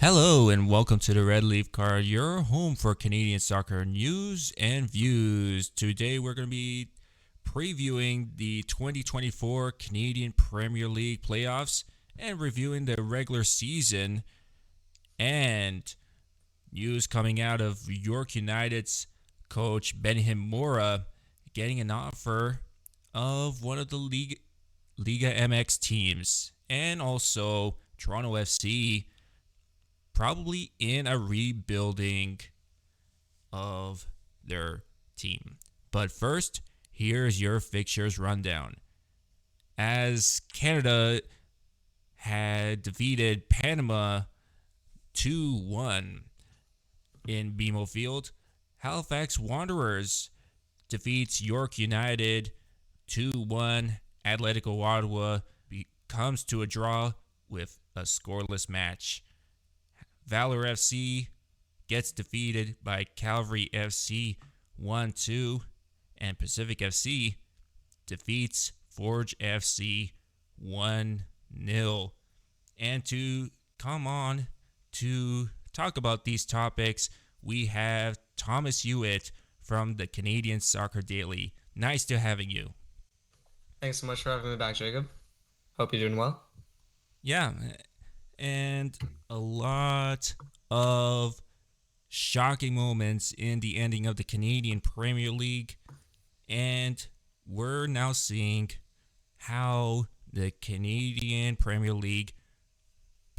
Hello and welcome to the RedLeafCard, your home for Canadian soccer news and views. Today we're going to be previewing the 2024 Canadian Premier League playoffs and reviewing the regular season and news coming out of York United's coach Benjamin Mora getting an offer of one of the Liga MX teams, and also Toronto FC probably in a rebuilding of their team. But first, here's your fixtures rundown. As Canada had defeated Panama 2-1 in BMO Field, Halifax Wanderers defeats York United 2-1. Atletico Ottawa comes to a draw with a scoreless match. Valor FC gets defeated by Calgary FC 1-2, and Pacific FC defeats Forge FC 1-0. And to come on to talk about these topics, we have Thomas Hewitt from the Canadian Soccer Daily. Nice to having you. Thanks so much for having me back, Jacob. Hope you're doing well. Yeah, and a lot of shocking moments in the ending of the Canadian Premier League, and we're now seeing how the Canadian Premier League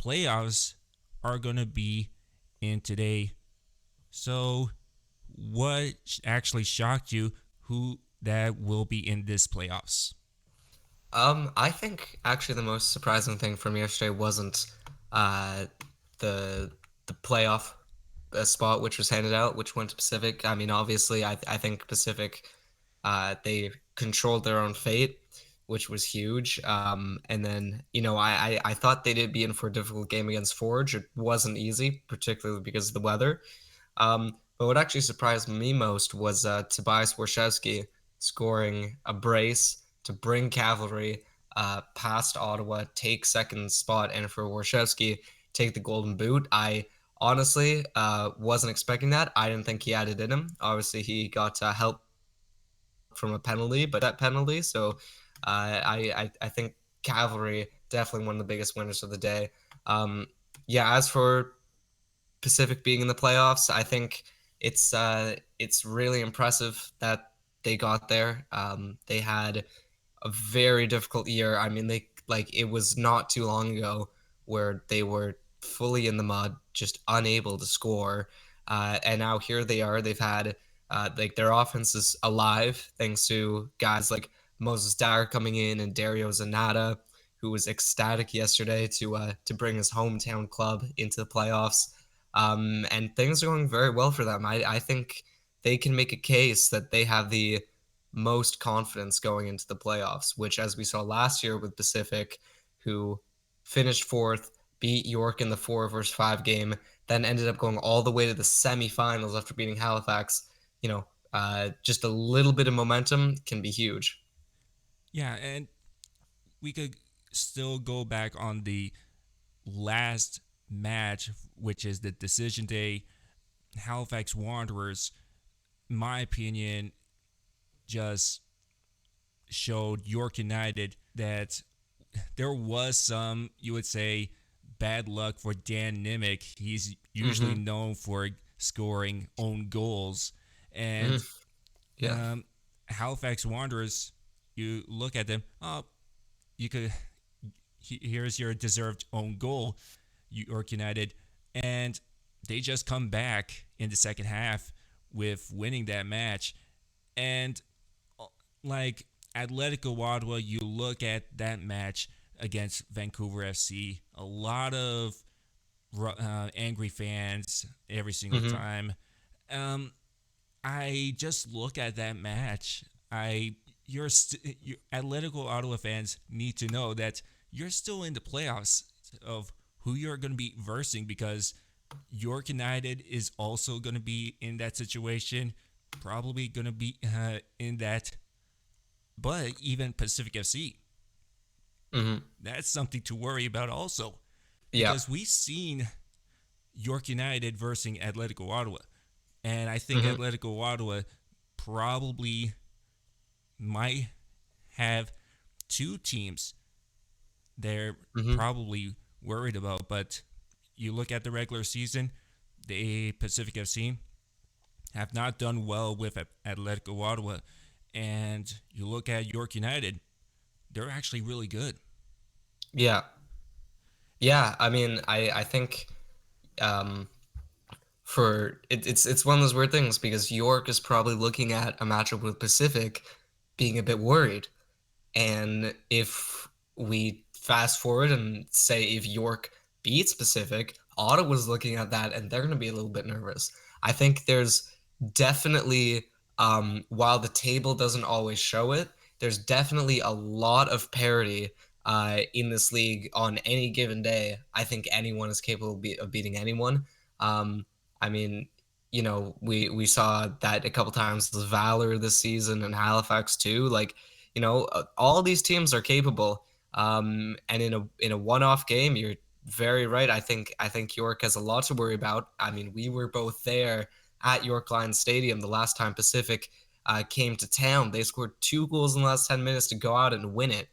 playoffs are going to be in today. So, what actually shocked you? Who that will be in this playoffs? I think actually the most surprising thing from yesterday wasn't uh, the playoff spot which was handed out, which went to Pacific. I mean, obviously, I think Pacific they controlled their own fate, which was huge. And then I thought they did be in for a difficult game against Forge. It wasn't easy, particularly because of the weather. But what actually surprised me most was Tobias Warshawski scoring a brace to bring Cavalry past Ottawa, take second spot, and for Warshawski take the golden boot. I honestly wasn't expecting that. I didn't think he had it in him. Obviously, he got help from a penalty, but that penalty. So I think Cavalry definitely one of the biggest winners of the day. Yeah, as for Pacific being in the playoffs, I think it's really impressive that they got there. They had a very difficult year. I mean, it was not too long ago where they were fully in the mud, just unable to score. And now here they are. They've had their offense is alive thanks to guys like Moses Dyer coming in and Dario Zanata, who was ecstatic yesterday to bring his hometown club into the playoffs. And things are going very well for them. I think they can make a case that they have the most confidence going into the playoffs, which, as we saw last year with Pacific, who finished fourth, beat York in the 4-versus-5 game, then ended up going all the way to the semifinals after beating Halifax. Just a little bit of momentum can be huge. Yeah, and we could still go back on the last match, which is the decision day. Halifax Wanderers, in my opinion, just showed York United that there was some, you would say, bad luck for Dan Nimick. He's usually Mm-hmm. known for scoring own goals. And Mm. Yeah. Halifax Wanderers, you look at them, you could, here's your deserved own goal, York United. And they just come back in the second half with winning that match. And like Atletico Ottawa, you look at that match against Vancouver FC, a lot of angry fans every single Mm-hmm. time. Um, I just look at that match. Your Atletico Ottawa fans need to know that you're still in the playoffs of who you're going to be versing, because York United is also going to be in that situation, probably going to be in that. But even Pacific FC, Mm-hmm. that's something to worry about also, Yeah. because we've seen York United versus Atletico Ottawa. And I think Hmm. Atletico Ottawa probably might have two teams they're Hmm. probably worried about. But you look at the regular season, the Pacific FC have not done well with Atletico Ottawa. And you look at York United, they're actually really good. Yeah. Yeah. I mean, I think um, it's one of those weird things because York is probably looking at a matchup with Pacific, being a bit worried. And if we fast forward and say if York beats Pacific, Ottawa's looking at that and they're going to be a little bit nervous. I think there's definitely, while the table doesn't always show it, there's definitely a lot of parity in this league on any given day. I think anyone is capable of beating anyone. Um, I mean, we saw that a couple times with Valor this season and Halifax too. Like, all these teams are capable. And in a one-off game, you're very right. I think York has a lot to worry about. I mean, we were both there at York Lions Stadium the last time Pacific came to town. They scored 2 goals in the last 10 minutes to go out and win it.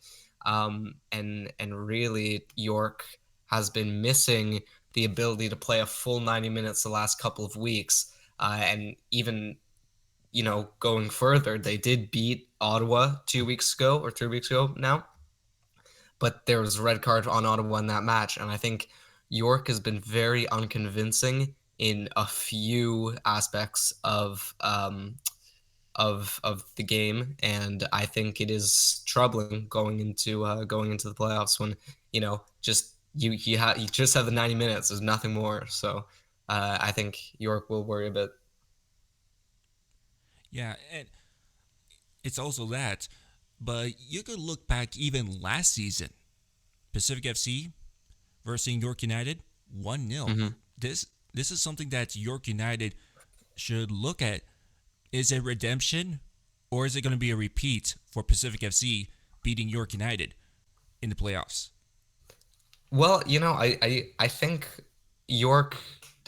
And really, York has been missing the ability to play a full 90 minutes the last couple of weeks. And even going further, they did beat Ottawa 2 weeks ago or 3 weeks ago now, but there was a red card on Ottawa in that match, and I think York has been very unconvincing in a few aspects of the game, and I think it is troubling going into the playoffs when just you just have the 90 minutes. There's nothing more, so I think York will worry a bit. Yeah, and it's also that. But you could look back even last season. Pacific FC versus York United, 1-0. Hmm. This is something that York United should look at. Is it redemption or is it going to be a repeat for Pacific FC beating York United in the playoffs? Well, I think York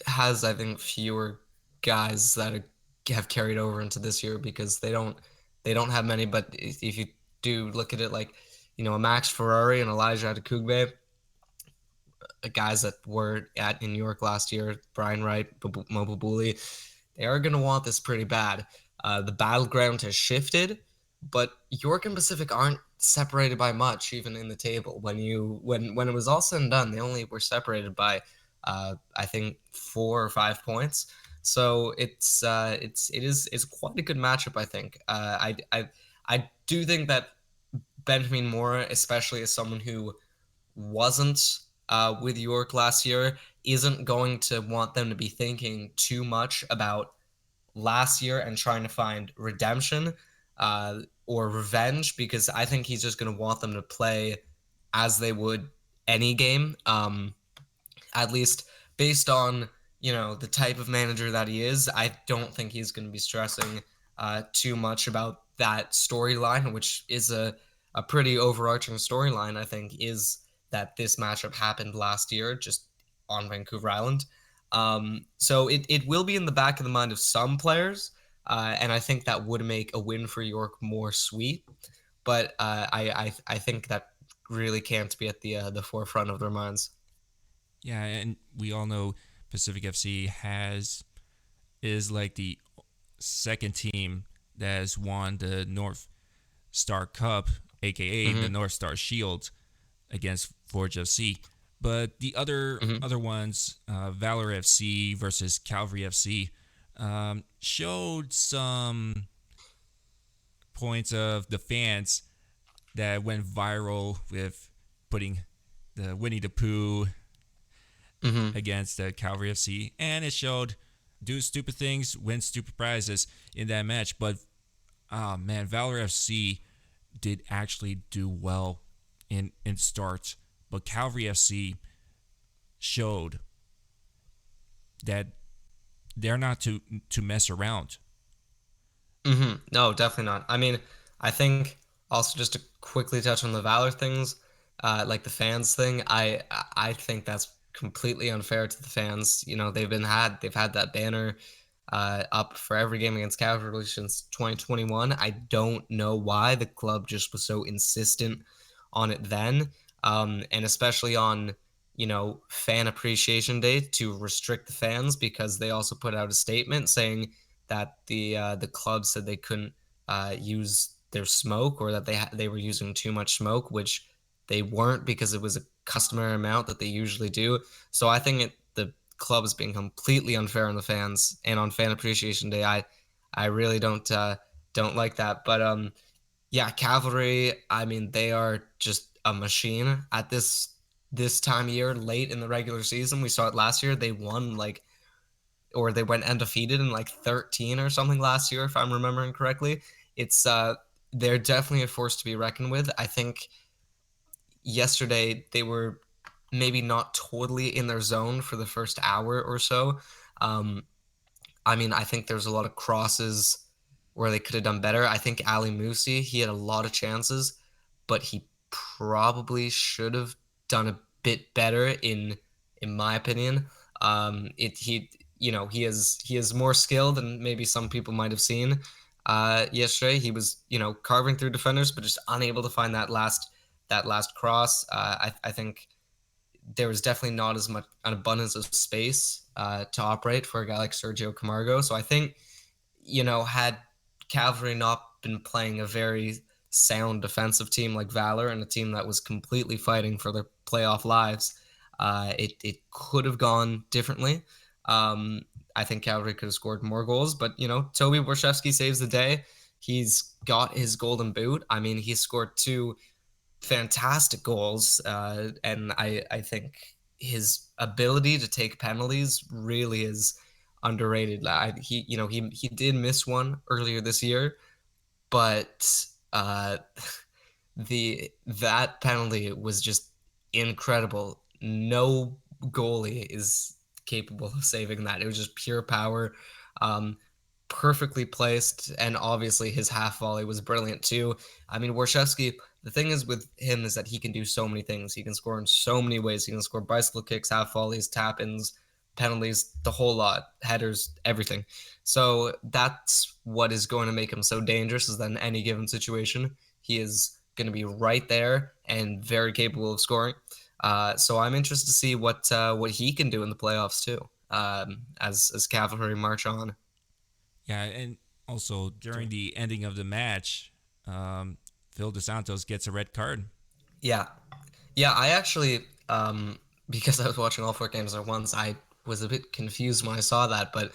has, I think, fewer guys that have carried over into this year because they don't have many. But if you do look at it like, a Max Ferrari and Elijah Adekugbe, guys that were at in New York last year, Brian Wright, Mobubuli, they are going to want this pretty bad. The battleground has shifted, but York and Pacific aren't separated by much, even in the table. When it was all said and done, they only were separated by, I think, 4 or 5 points. So it's quite a good matchup. I think. I do think that Benjamin Mora, especially as someone who wasn't with York last year, isn't going to want them to be thinking too much about last year and trying to find redemption or revenge, because I think he's just going to want them to play as they would any game. At least based on the type of manager that he is, I don't think he's going to be stressing too much about that storyline, which is a pretty overarching storyline. I think is that this matchup happened last year, just on Vancouver Island. So it will be in the back of the mind of some players, and I think that would make a win for York more sweet. But I think that really can't be at the forefront of their minds. Yeah, and we all know Pacific FC is like the second team that has won the North Star Cup, aka the Hmm. North Star Shield, against Forge FC. But the other Hmm. other ones, Valor FC versus Calvary FC, showed some points of the fans that went viral with putting the Winnie the Pooh Hmm. against Calvary FC, and it showed do stupid things, win stupid prizes in that match. But oh man, Valor FC did actually do well in start, but Calvary FC showed that they're not to mess around. No, definitely not. I mean, I think also just to quickly touch on the Valor things, like the fans thing, I think that's completely unfair to the fans. They've had that banner up for every game against Calgary since 2021. I don't know why the club just was so insistent on it then, and especially on Fan Appreciation Day to restrict the fans because they also put out a statement saying that the club said they couldn't use their smoke or that they were using too much smoke, which they weren't because it was a customary amount that they usually do. So I think the club is being completely unfair on the fans and on Fan Appreciation Day. I really don't like that. But yeah, Cavalry. I mean, they are just a machine at this time of year, late in the regular season. We saw it last year. They won or they went undefeated in like 13 or something last year, if I'm remembering correctly. It's they're definitely a force to be reckoned with. I think yesterday they were maybe not totally in their zone for the first hour or so. Um, I mean, I think there's a lot of crosses where they could have done better. I think Ali Musi, he had a lot of chances, but he probably should have done a bit better in my opinion. It he he is more skilled than maybe some people might have seen. Yesterday he was carving through defenders, but just unable to find that last cross. I think there was definitely not as much an abundance of space to operate for a guy like Sergio Camargo. So I think, had Cavalry not been playing a very sound defensive team like Valor and a team that was completely fighting for their playoff lives, it could have gone differently. Um, I think Cavalry could have scored more goals, but Toby Borszewski saves the day. He's got his golden boot. I mean, he scored two fantastic goals, and I think his ability to take penalties really is underrated. He did miss one earlier this year, but that penalty was just incredible. No goalie is capable of saving that. It was just pure power. Um, Perfectly placed, and obviously his half volley was brilliant too. I mean, Warshevsky, the thing is with him is that he can do so many things. He can score in so many ways. He can score bicycle kicks, half volleys, tap ins, penalties, the whole lot, headers, everything. So that's what is going to make him so dangerous is that in any given situation, he is going to be right there and very capable of scoring. So I'm interested to see what he can do in the playoffs too, as Cavalry march on. Yeah, and also during the ending of the match, um, Phil DeSantos gets a red card. Yeah, yeah. I actually, because I was watching all four games at once, I was a bit confused when I saw that. But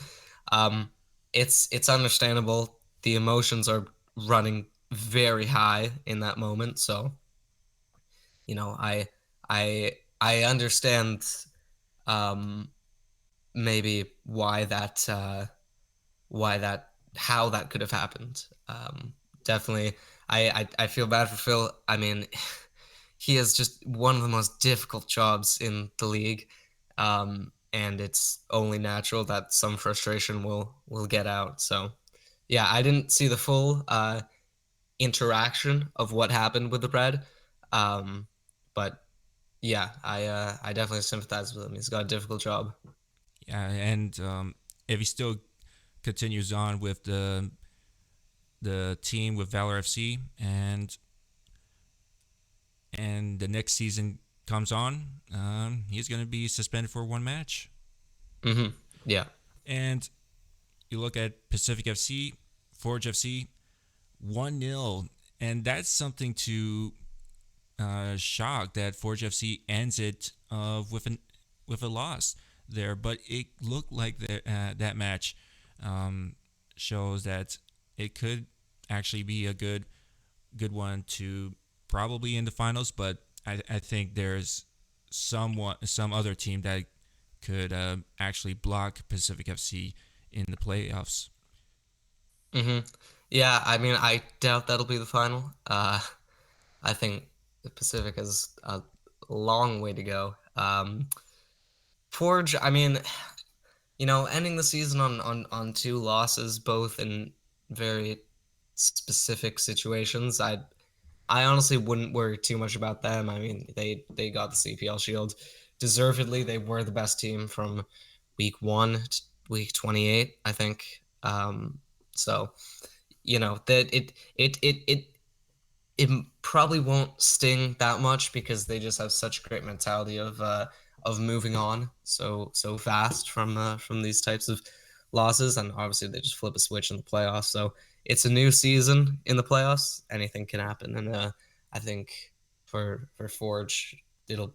um, it's understandable. The emotions are running very high in that moment. So I I understand um, maybe why that how that could have happened. Definitely, I feel bad for Phil. I mean, he has just one of the most difficult jobs in the league, and it's only natural that some frustration will get out. So, yeah, I didn't see the full interaction of what happened with the bread, but yeah, I definitely sympathize with him. He's got a difficult job. Yeah, and if he still continues on with the team with Valor FC, and the next season comes on, he's going to be suspended for one match. Hmm. Yeah. And you look at Pacific FC, Forge FC, 1-0, and that's something to shock that Forge FC ends it with a loss there. But it looked like that match shows that it could actually be a good one to probably in the finals. But I think there's some other team that could actually block Pacific FC in the playoffs. Hmm. Yeah, I mean, I doubt that'll be the final. I think the Pacific has a long way to go. Forge, I mean, ending the season on two losses, both in very specific situations. I honestly wouldn't worry too much about them. I mean, they got the CPL Shield. deservedly they were the best team from week 1 to week 28, I think. So that it probably won't sting that much because they just have such a great mentality of moving on so fast from these types of losses, and obviously they just flip a switch in the playoffs. So it's a new season in the playoffs. Anything can happen, and I think for Forge it'll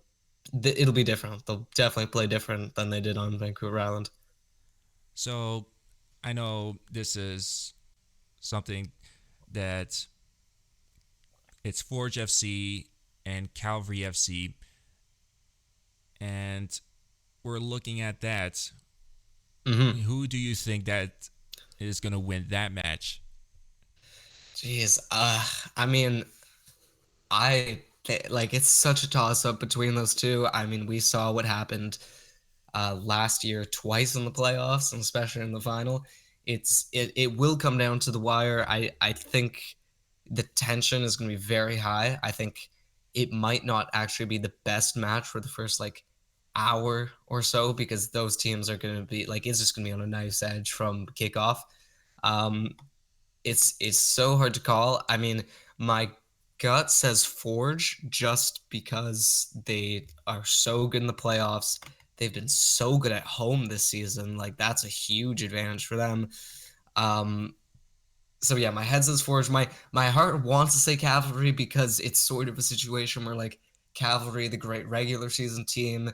be different. They'll definitely play different than they did on Vancouver Island. So I know this is something that it's Forge FC and Calvary FC, and we're looking at that. Mm-hmm. Who do you think that is going to win that match? Jeez, I mean, like it's such a toss up between those two. I mean, we saw what happened last year twice in the playoffs, and especially in the final. It will come down to the wire. I think the tension is going to be very high. I think it might not actually be the best match for the first like hour or so because those teams are going to be like it's just going to be on a knife's edge from kickoff. Um, it's so hard to call. I mean, my gut says Forge just because they are so good in the playoffs. They've been so good at home this season. Like that's a huge advantage for them. Um, so yeah, my head says Forge. My heart wants to say Cavalry because it's sort of a situation where like Cavalry, the great regular season team,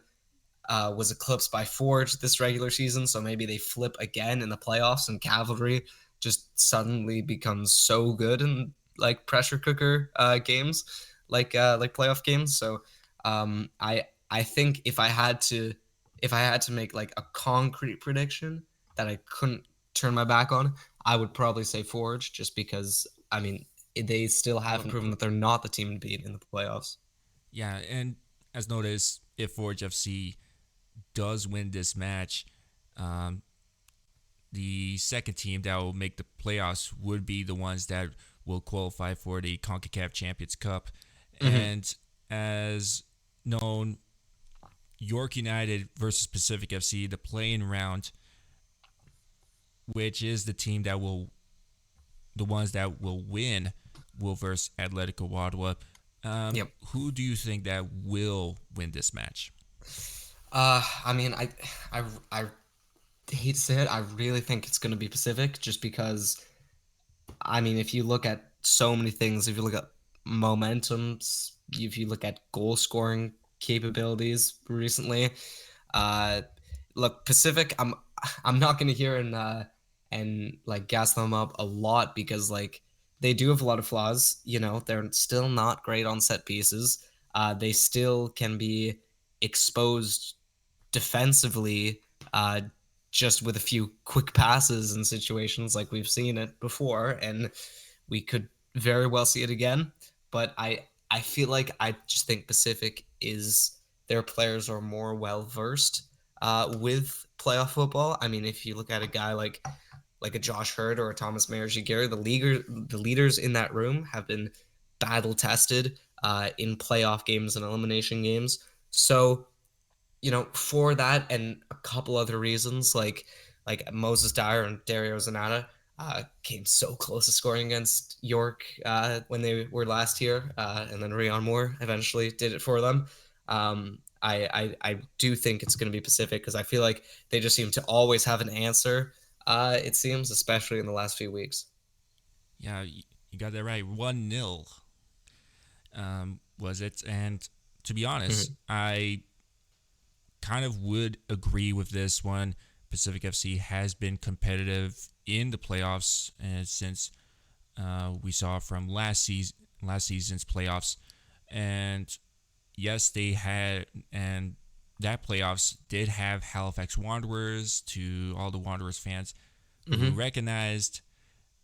was eclipsed by Forge this regular season. So maybe they flip again in the playoffs, and Cavalry just suddenly becomes so good in like pressure cooker games, like playoff games. So I think if I had to make like a concrete prediction that I couldn't turn my back on, I would probably say Forge, just because I mean they still haven't proven that they're not the team to beat in the playoffs. Yeah, and as noticed, if Forge FC does win this match, um, the second team that will make the playoffs would be the ones that will qualify for the CONCACAF Champions Cup. Mm-hmm. And as known, York United versus Pacific FC, the playing round, which is the ones that will win, will versus Atletico Ottawa. Yep. Who do you think that will win this match? I mean, I hate to say it, I really think it's going to be Pacific, just because I mean, if you look at so many things, if you look at momentums, if you look at goal scoring capabilities recently, uh, look Pacific. I'm not gonna hear and like gas them up a lot because like they do have a lot of flaws. They're still not great on set pieces. They still can be exposed defensively, uh, just with a few quick passes in situations like we've seen it before, and we could very well see it again. But I feel like I just think Pacific is their players are more well versed with playoff football. I mean, if you look at a guy like a Josh Hurd or a Thomas Mayer-Giguere, the leaders in that room have been battle tested in playoff games and elimination games. So for that and a couple other reasons, like Moses Dyer and Dario Zanata came so close to scoring against York when they were last here, and then Rion Moore eventually did it for them. I do think it's going to be Pacific because I feel like they just seem to always have an answer. It seems, especially in the last few weeks. Yeah, you got that right. 1-0 was it? And to be honest, Mhm. I kind of would agree with this one. Pacific FC has been competitive in the playoffs, and since we saw from last season's playoffs, and yes, they had, and that playoffs did have Halifax Wanderers. To all the Wanderers fans who Mhm. recognized,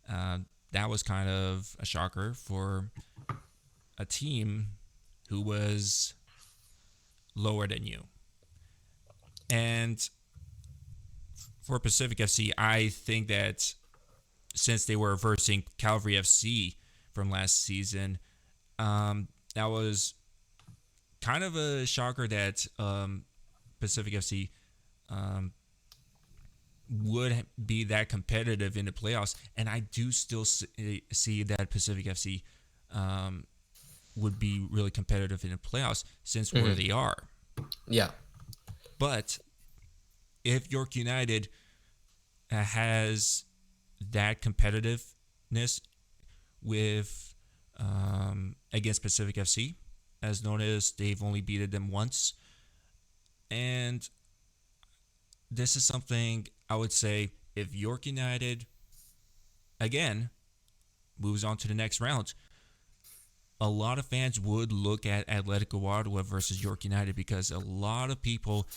uh, that was kind of a shocker for a team who was lower than you. And for Pacific FC, I think that since they were versing Calvary FC from last season, that was kind of a shocker that Pacific FC um, would be that competitive in the playoffs, and I do still see that Pacific FC um, would be really competitive in the playoffs since where Hmm. they are. Yeah. But if York United has that competitiveness with against Pacific FC, as noticed, they've only beaten them once, and this is something I would say if York United again moves on to the next round, a lot of fans would look at Atletico Ottawa versus York United because a lot of people,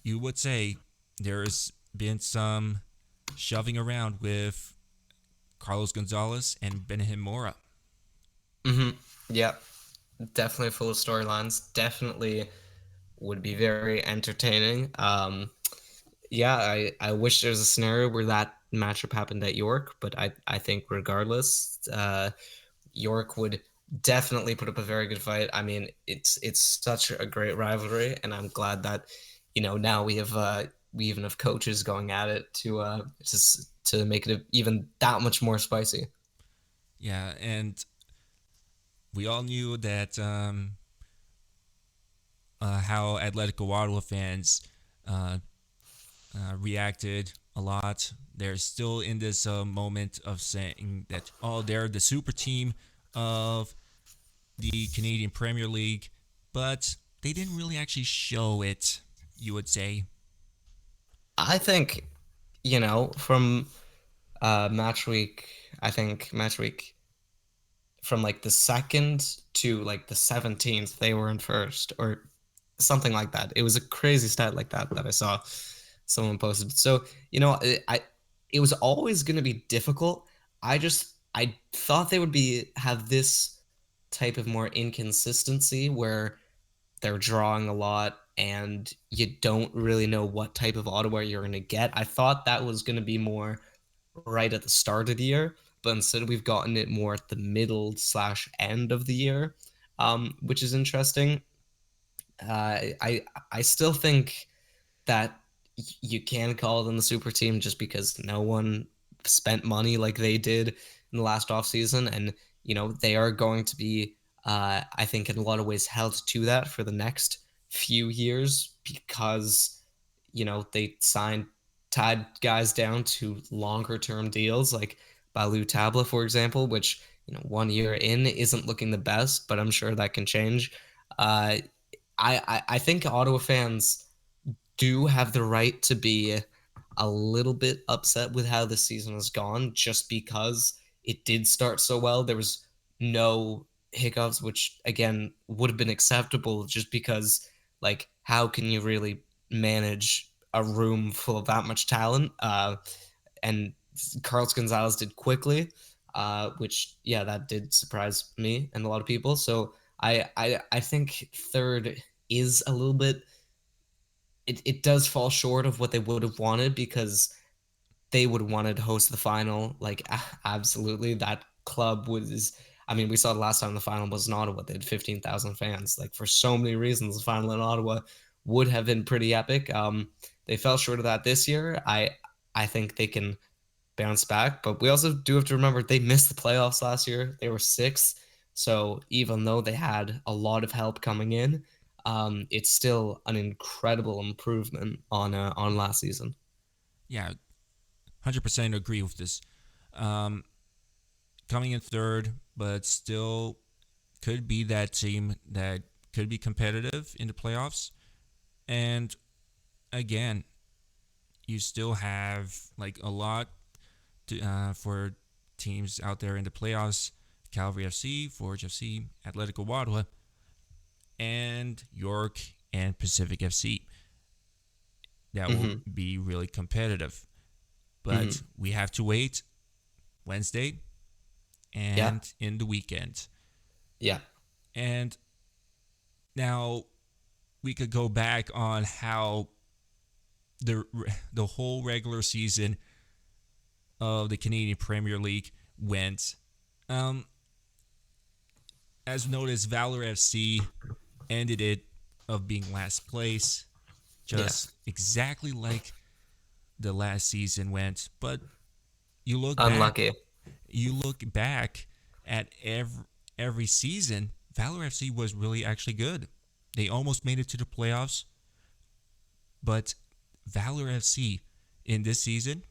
you would say, there's been some shoving around with Carlos Gonzalez and Benjamin Mora. Hmm. Yeah. Definitely full of storylines. Definitely would be very entertaining. Yeah, I wish there was a scenario where that matchup happened at York, but I think regardless, York would definitely put up a very good fight. I mean, it's such a great rivalry, and I'm glad that now we even have coaches going at it to make it even that much more spicy. Yeah, and we all knew that how Atletico Ottawa fans uh, reacted a lot. They're still in this moment of saying that, oh, they're the super team of the Canadian Premier League, but they didn't really actually show it, you would say. I think from match week. I think match week from like the second to like the 17th, they were in first or something like that. It was a crazy stat like that I saw someone posted. So, it was always going to be difficult. I thought they would be have this type of more inconsistency where they're drawing a lot and you don't really know what type of Ottawa you're going to get. I thought that was going to be more right at the start of the year, but instead we've gotten it more at the middle slash end of the year, which is interesting. I still think that you can call them the super team just because no one spent money like they did in the last off season, and they are going to be, I think, in a lot of ways held to that for the next few years because they tied guys down to longer term deals like Balu Tabla, for example, which 1 year in isn't looking the best, but I'm sure that can change. Uh, I think Ottawa fans do have the right to be a little bit upset with how the season has gone just because it did start so well. There was no hiccups, which again would have been acceptable just because, like, how can you really manage a room full of that much talent? And Carlos Gonzalez did quickly, which, yeah, that did surprise me and a lot of people. So I think third is a little bit, it does fall short of what they would have wanted because they would have wanted to host the final. Like, absolutely, that club was. I mean, we saw the last time the final was in Ottawa. They had 15,000 fans. Like, for so many reasons, the final in Ottawa would have been pretty epic. They fell short of that this year. I think they can bounce back, but we also do have to remember they missed the playoffs last year. They were sixth. So even though they had a lot of help coming in, it's still an incredible improvement on last season. Yeah, 100% agree with this. Um, Coming in third, but still could be that team that could be competitive in the playoffs. And again, you still have like a lot for teams out there in the playoffs: Calvary FC, Forge FC, Atletico Ottawa, and York and Pacific FC. That will Hmm. be really competitive. But Hmm. we have to wait Wednesday Yeah. and in the weekend. Yeah. And now we could go back on how the the whole regular season of the Canadian Premier League went. Um, as noticed, Valor FC ended it of being last place. Yeah. just exactly like the last season went. But you look back, Unlucky. you look back at every season, Valor FC was really actually good. They almost made it to the playoffs, but Valor FC in this season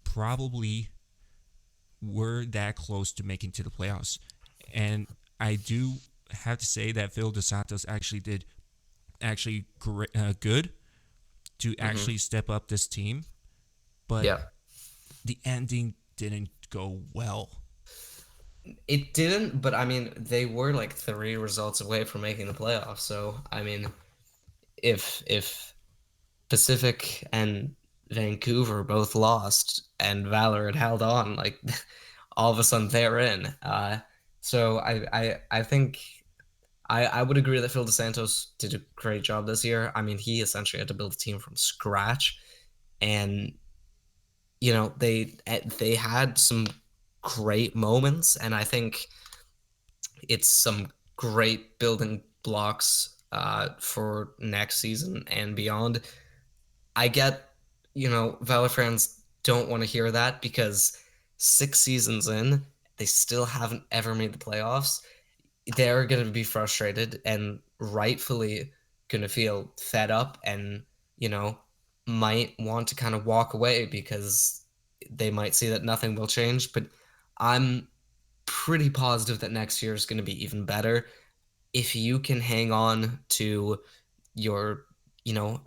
probably were that close to making to the playoffs. And I do have to say that Phil Dos Santos actually did actually good to Hmm. actually step up this team, but Yeah. the ending didn't go well. It didn't, but I mean, they were like three results away from making the playoffs. So I mean, if Pacific and Vancouver both lost and Valor had held on, like all of a sudden they're in. So I think I would agree that Phil DeSantos did a great job this year. I mean, he essentially had to build a team from scratch, and they had some great moments, and I think it's some great building blocks for next season and beyond. I get, Valor fans don't want to hear that because 6 seasons in, they still haven't ever made the playoffs. They're going to be frustrated and rightfully going to feel fed up and, you know, might want to kind of walk away because they might see that nothing will change. But I'm pretty positive that next year is going to be even better. If you can hang on to your,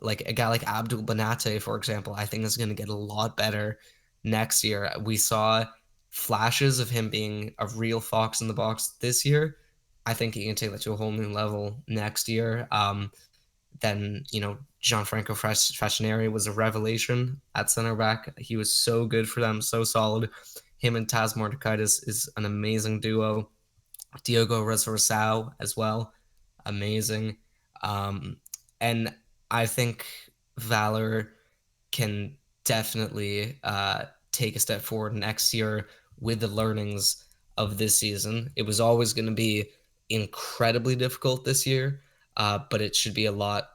like a guy like Abdul Banate, for example, I think is going to get a lot better next year. We saw flashes of him being a real fox in the box this year. I think he can take that to a whole new level next year. Then, Gianfranco Fascineri was a revelation at center back. He was so good for them, so solid. Him and Taz Mordekaitis is an amazing duo. Diogo Resurrecao as well, amazing. Um, and I think Valor can definitely take a step forward next year with the learnings of this season. It was always going to be incredibly difficult this year, but it should be a lot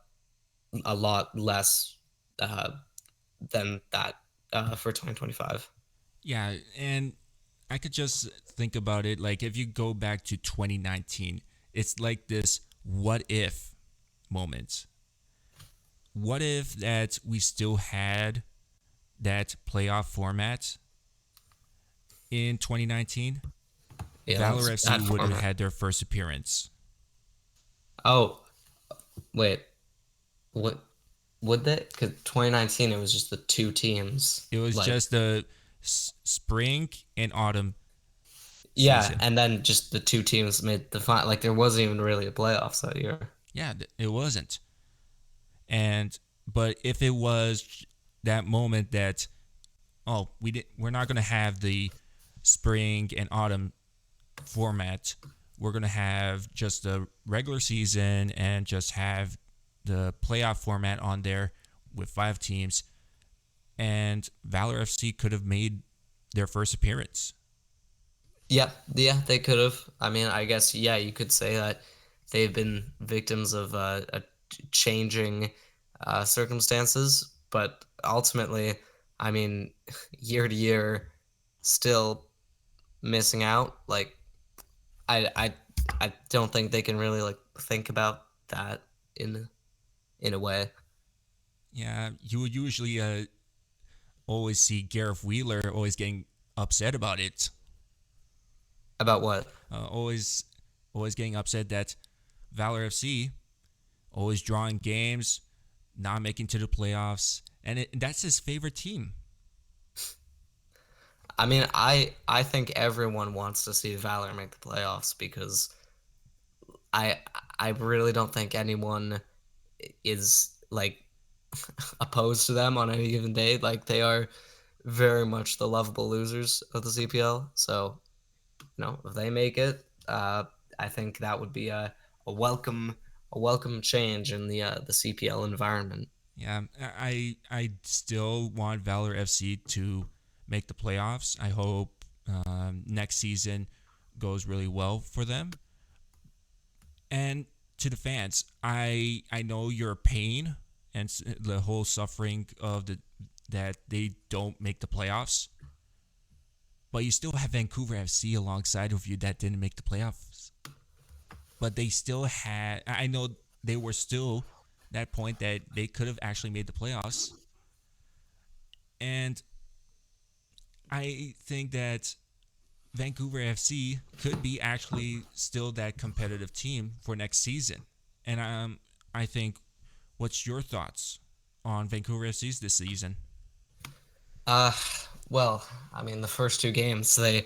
less uh, than that for 2025. Yeah, and I could just think about it like if you go back to 2019, it's like this what if moment. What if that we still had that playoff format in 2019? Yeah, that Valor was FC bad would have format. had their first appearance. Oh, wait, what would they? Because 2019, it was just the two teams. It was Like, just the spring and autumn yeah, season. and then just the two teams made the final. Like, there wasn't even really a playoffs that year. Yeah, it wasn't. And but if it was that moment that we're not going to have the spring and autumn format. We're going to have just the regular season and just have the playoff format on there with 5 teams. And Valor FC could have made their first appearance. Yeah, yeah, they could have. I mean, I guess, yeah, you could say that they've been victims of changing circumstances, but ultimately, I mean, year to year, still missing out. Like, I don't think they can really like think about that in a way. Yeah, you would usually always see Gareth Wheeler always getting upset about it. About what? Always, always getting upset that Valor FC always drawing games, not making to the playoffs, and that's his favorite team. I mean, I think everyone wants to see Valor make the playoffs because I I really don't think anyone is like opposed to them on any given day. Like they are very much the lovable losers of the CPL. So, if they make it, I think that would be a welcome a welcome change in the CPL environment. Yeah, I still want Valor FC to make the playoffs. I hope next season goes really well for them. And to the fans, I know your pain and the whole suffering of the that they don't make the playoffs, but you still have Vancouver FC alongside of you that didn't make the playoffs. But they still had. I know they were still that point that they could have actually made the playoffs, and I think that Vancouver FC could be actually still that competitive team for next season. And I think, what's your thoughts on Vancouver FC's this season? Uh, well, I mean, the first two games they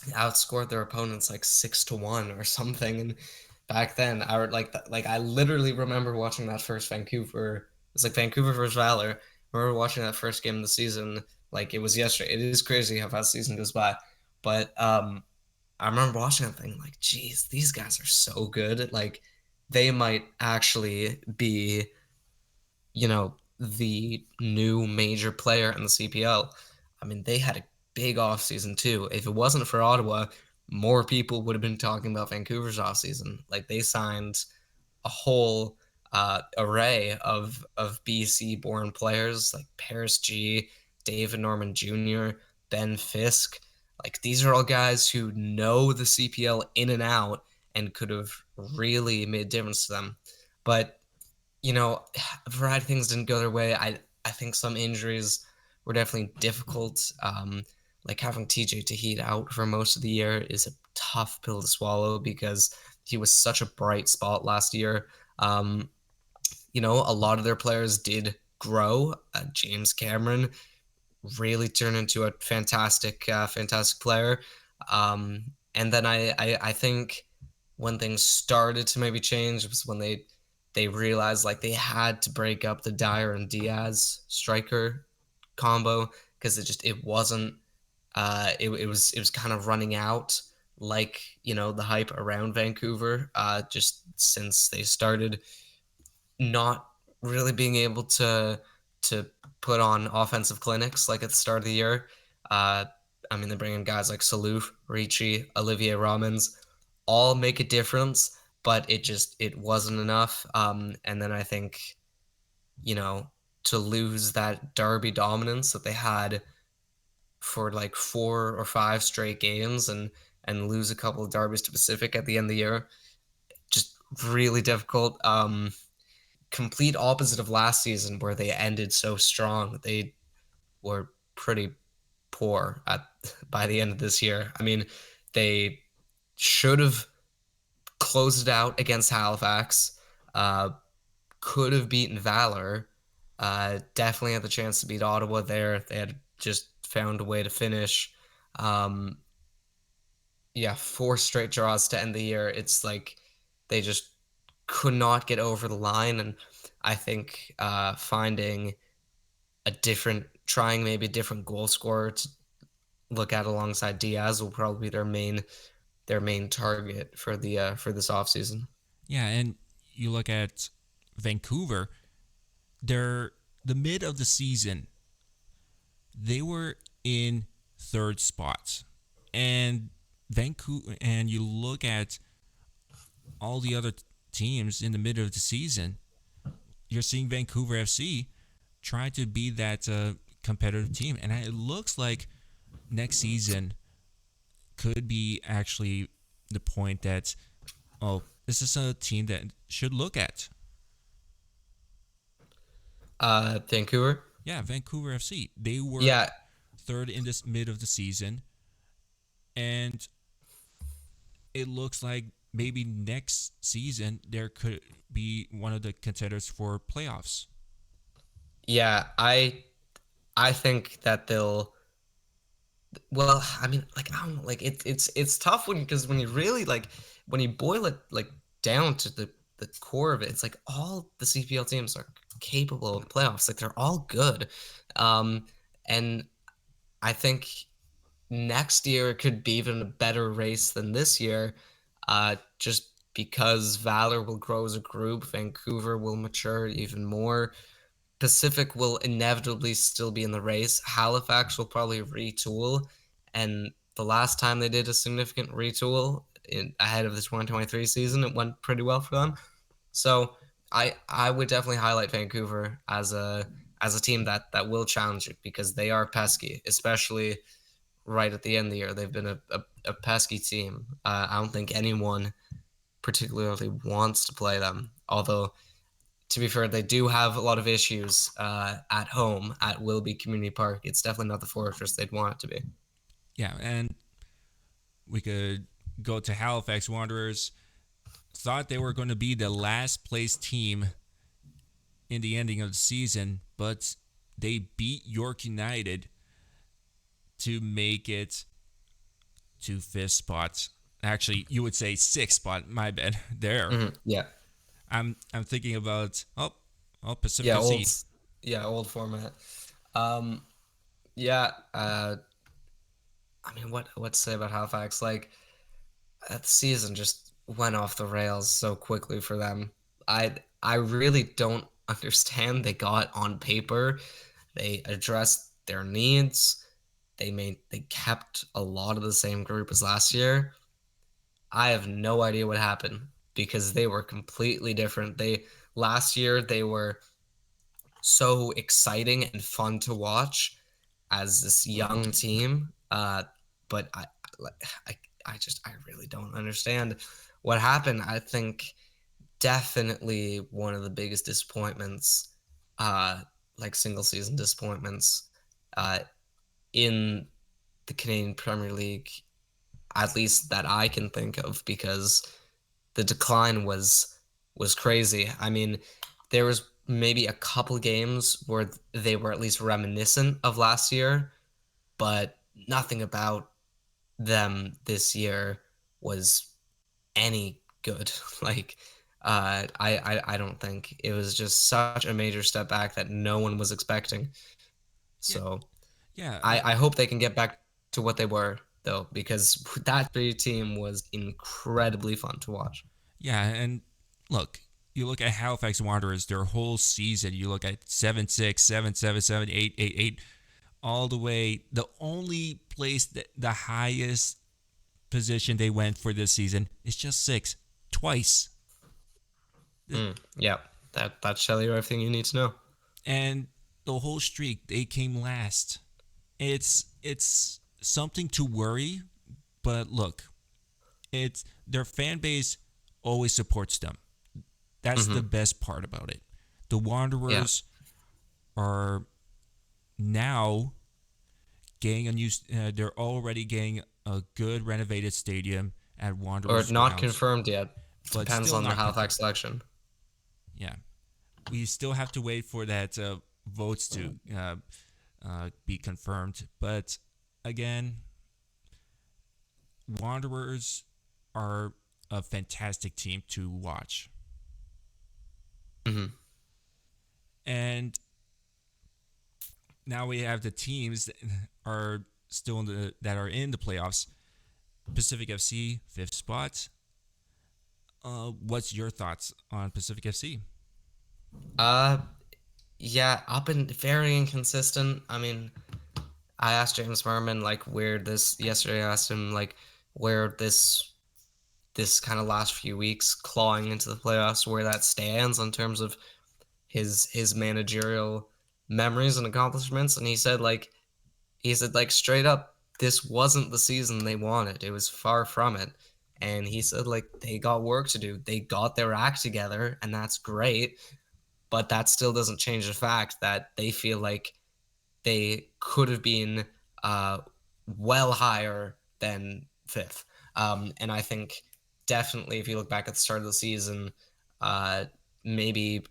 outscored their opponents like 6-1 or something. And back then, I would like I literally remember watching that first Vancouver. It's like Vancouver versus Valor. I remember watching that first game of the season like it was yesterday. It is crazy how fast the season goes by. But I remember watching that thing like, geez, these guys are so good. Like they might actually be, the new major player in the CPL. I mean, they had a big offseason too. If it wasn't for Ottawa, more people would have been talking about Vancouver's offseason. Like they signed a whole array of BC born players like Paris G, David Norman Jr., Ben Fisk. Like these are all guys who know the CPL in and out and could have really made a difference to them. But a variety of things didn't go their way. I think some injuries were definitely difficult. Like having TJ Tahid out for most of the year is a tough pill to swallow because he was such a bright spot last year. A lot of their players did grow. James Cameron really turned into a fantastic player. And then I think when things started to maybe change was when they realized like they had to break up the Dyer and Diaz striker combo because it wasn't it was kind of running out like the hype around Vancouver just since they started not really being able to put on offensive clinics like at the start of the year. Uh, I mean, they bring in guys like Saluf, Ricci, Olivier Romans, all make a difference, but it wasn't enough. And then I think you know to lose that Derby dominance that they had for like 4 or 5 straight games and lose a couple of derbies to Pacific at the end of the year, just really difficult. Complete opposite of last season where they ended so strong. They were pretty poor at by the end of this year. I mean, they should have closed it out against Halifax. Could have beaten Valor. Definitely had the chance to beat Ottawa there. They had just found a way to finish. Um, yeah, 4 straight draws to end the year. It's like they just could not get over the line. And I think finding trying maybe a different goal scorer to look at alongside Diaz will probably be their main target for this offseason. Yeah, and you look at Vancouver, they're the mid of the season, they were in third spot. And Vancouver, and you look at all the other teams in the mid of the season, you're seeing Vancouver FC try to be that competitive team. And it looks like next season could be actually the point that, oh, this is a team that should look at. Vancouver. Yeah, Vancouver FC. They were Yeah, third in this mid of the season, and it looks like maybe next season there could be one of the contenders for playoffs. yeah. I think that they'll. Well, I mean, like I don't know, like it's tough because when you really when you boil it like down to the core of it, it's like all the CPL teams are capable of playoffs. Like they're all good, um, and I think next year it could be even a better race than this year, just because Valor will grow as a group, Vancouver will mature even more. Pacific will inevitably still be in the race. Halifax will probably retool, and the last time they did a significant retool, ahead of the 2023 season. It went pretty well for them. So I would definitely highlight Vancouver as a team that will challenge it because they are pesky, especially right at the end of the year. They've been a pesky team. I don't think anyone particularly wants to play them. Although, to be fair, they do have a lot of issues at home at Wilby Community Park. It's definitely not the fortress they'd want it to be. Yeah, and we could go to Halifax Wanderers. Thought they were going to be the last place team in the ending of the season, but they beat York United to make it to fifth spot. Actually, you would say sixth spot. My bad. There. Yeah. I'm thinking about Pacific Yeah, FC. old format. Um, yeah. I mean, what to say about Halifax? Like that season just went off the rails so quickly for them. I really don't understand. They got on paper, they addressed their needs. They kept a lot of the same group as last year. I have no idea what happened because they were completely different. They last year they were so exciting and fun to watch as this young team. But I, I really don't understand what happened. I think definitely one of the biggest disappointments, like single season disappointments, uh, in the Canadian Premier League, at least that I can think of, because the decline was crazy. I mean, there was maybe a couple games where they were at least reminiscent of last year, but nothing about them this year was any good. Like, I don't think it was just such a major step back that no one was expecting. Yeah, So yeah, I hope they can get back to what they were though, because that team was incredibly fun to watch. yeah. And look, you look at Halifax Wanderers, their whole season. You look at 7-6, 7-7, 7-8, 8-8, all the way. The only place that the highest position they went for this season is just six, twice. Yeah, that's telling you everything you need to know. And the whole streak they came last. It's something to worry, but look, it's their fan base always supports them. That's the Hmm. best part about it. The Yeah, Wanderers are now getting a new. They're already getting a good renovated stadium at or Wanderers not grounds, confirmed yet. but Depends still on the not confirmed. Halifax selection. Yeah, we still have to wait for that votes to be confirmed. But again, Wanderers are a fantastic team to watch. Hmm. And now we have the teams that are still that are in the playoffs. Pacific FC, fifth spot. What's your thoughts on Pacific FC? Uh, yeah, up and very inconsistent. I mean, I asked James Merman like where this yesterday. I asked him like where this kind of last few weeks clawing into the playoffs, where that stands in terms of his managerial memories and accomplishments, and he said like straight up, this wasn't the season they wanted. It was far from it. And he said like they got work to do. They got their act together, and that's great. But that still doesn't change the fact that they feel like they could have been uh, well higher than fifth. And I think definitely if you look back at the start of the season, uh, maybe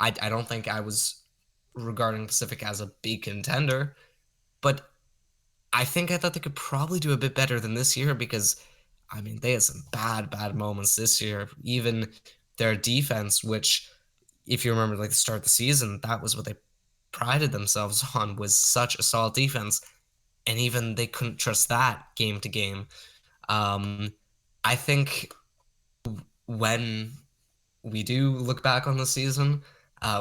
I don't think I was regarding Pacific as a big contender, but I think I thought they could probably do a bit better than this year because, I mean, they had some bad moments this year. Even their defense, which, if you remember, like the start of the season, that was what they prided themselves on, was such a solid defense, and even they couldn't trust that game to game. Um, I think when we do look back on the season,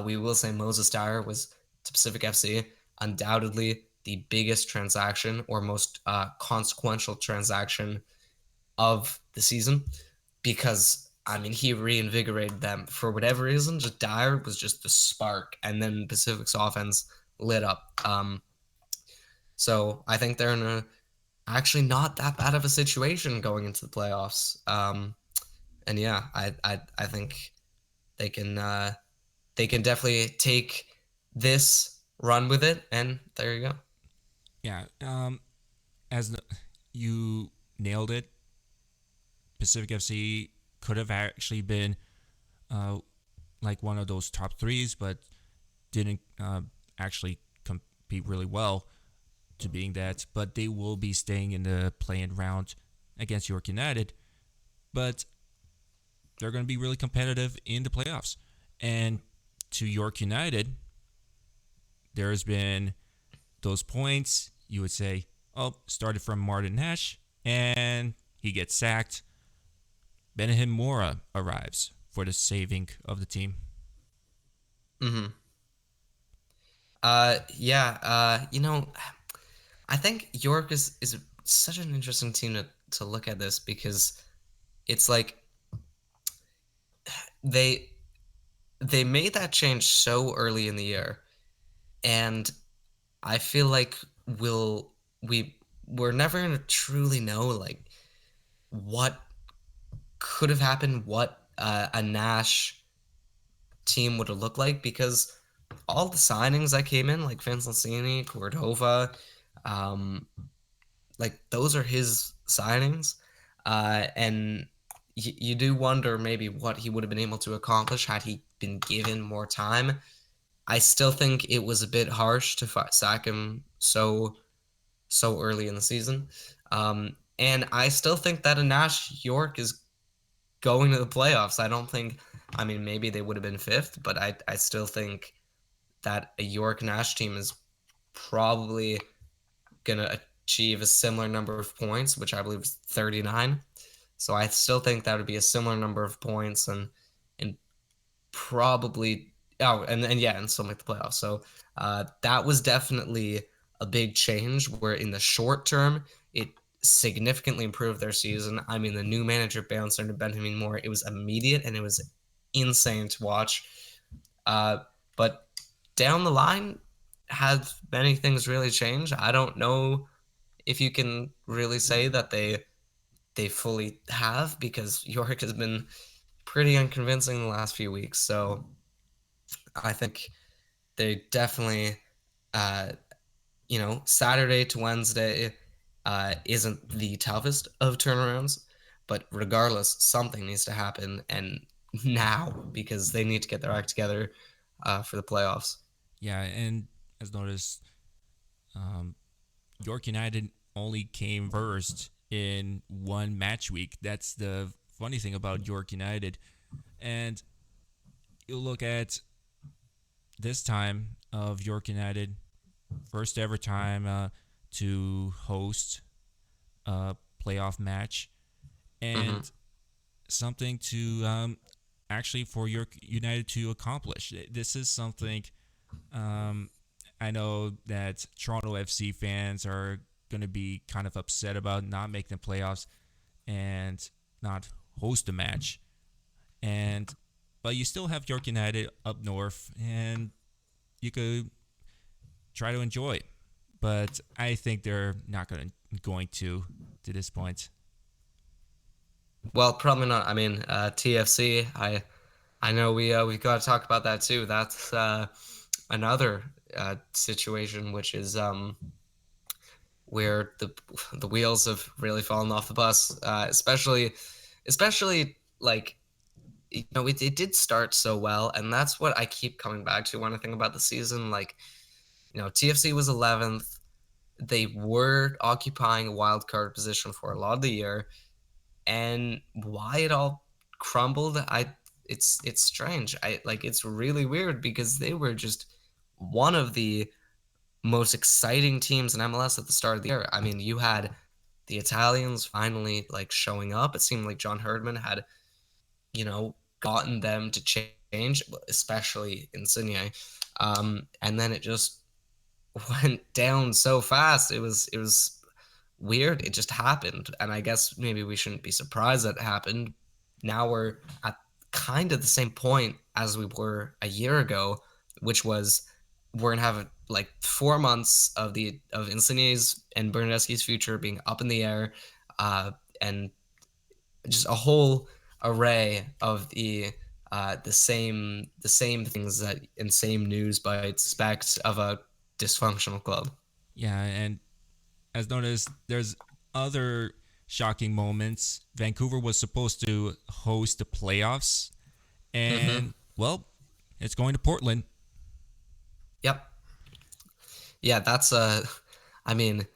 we will say Moses Dyer was to Pacific FC undoubtedly the biggest transaction or most consequential transaction of the season because I mean he reinvigorated them for whatever reason. Just Dyer was just the spark, and then Pacific's offense lit up. So I think they're in a actually not that bad of a situation going into the playoffs. And yeah, I think they can definitely take this, run with it, and there you go. Yeah. As you nailed it, Pacific FC could have actually been uh, like one of those top threes, but didn't actually compete really well to being that. But they will be staying in the play-in round against York United. But they're going to be really competitive in the playoffs. And to York United, there's been those points. You would say, oh, started from Martin Nash, and he gets sacked. Benjamin Mora arrives for the saving of the team. Mm-hmm. Yeah. I think York is such an interesting team to look at this because it's like they they made that change so early in the year, and I feel like we we're never gonna truly know like what could have happened, what a Nash team would have looked like because all the signings that came in, like Vince Lancini, Cordova, um, like those are his signings, and you do wonder maybe what he would have been able to accomplish had he been given more time. I still think it was a bit harsh to sack him so early in the season, and I still think that a Nash York is going to the playoffs. I don't think. I mean, maybe they would have been fifth, but I still think that a York Nash team is probably gonna achieve a similar number of points, which I believe is 39. So I still think that would be a similar number of points and probably and yeah, and still make the playoffs. So that was definitely a big change where in the short term it significantly improved their season. I mean, the new manager bounced under Benjamin Mora. It was immediate and it was insane to watch. But down the line, have many things really changed? I don't know if you can really say that they fully have because York has been pretty unconvincing the last few weeks. So I think they definitely, uh, Saturday to Wednesday isn't the toughest of turnarounds, but regardless, something needs to happen and now because they need to get their act together for the playoffs. Yeah, and as noticed, um, York United only came first in one match week. That's the funny thing about York United. And you look at this time of York United, first ever time to host a playoff match, Mm-hmm. and something to actually for York United to accomplish. This is something um, I know that Toronto FC fans are going to be kind of upset about not making the playoffs and not host a match. And but you still have York United up north, and you could try to enjoy. But I think they're not going to this point. Well, probably not. I mean, TFC. I know we've got to talk about that too. That's another situation which is where the wheels have really fallen off the bus. Especially like it did start so well, and that's what I keep coming back to when I think about the season. Like TFC was 11th. They were occupying a wild card position for a lot of the year, and why it all crumbled, it's strange. It's really weird because they were just one of the most exciting teams in MLS at the start of the year. I mean, you had the Italians finally like showing up. It seemed like John Herdman had, gotten them to change, especially Insigne. And then it just went down so fast. It was weird. It just happened. And I guess maybe we shouldn't be surprised that it happened. Now we're at kind of the same point as we were a year ago, which was we're gonna have like 4 months of Insigne's and Bernadeschi's future being up in the air, and just a whole array of the same things that and same news by expect of a dysfunctional club. Yeah, and as noticed, there's other shocking moments. Vancouver was supposed to host the playoffs, Mm-hmm. and well, it's going to Portland. Yep. Yeah, I mean,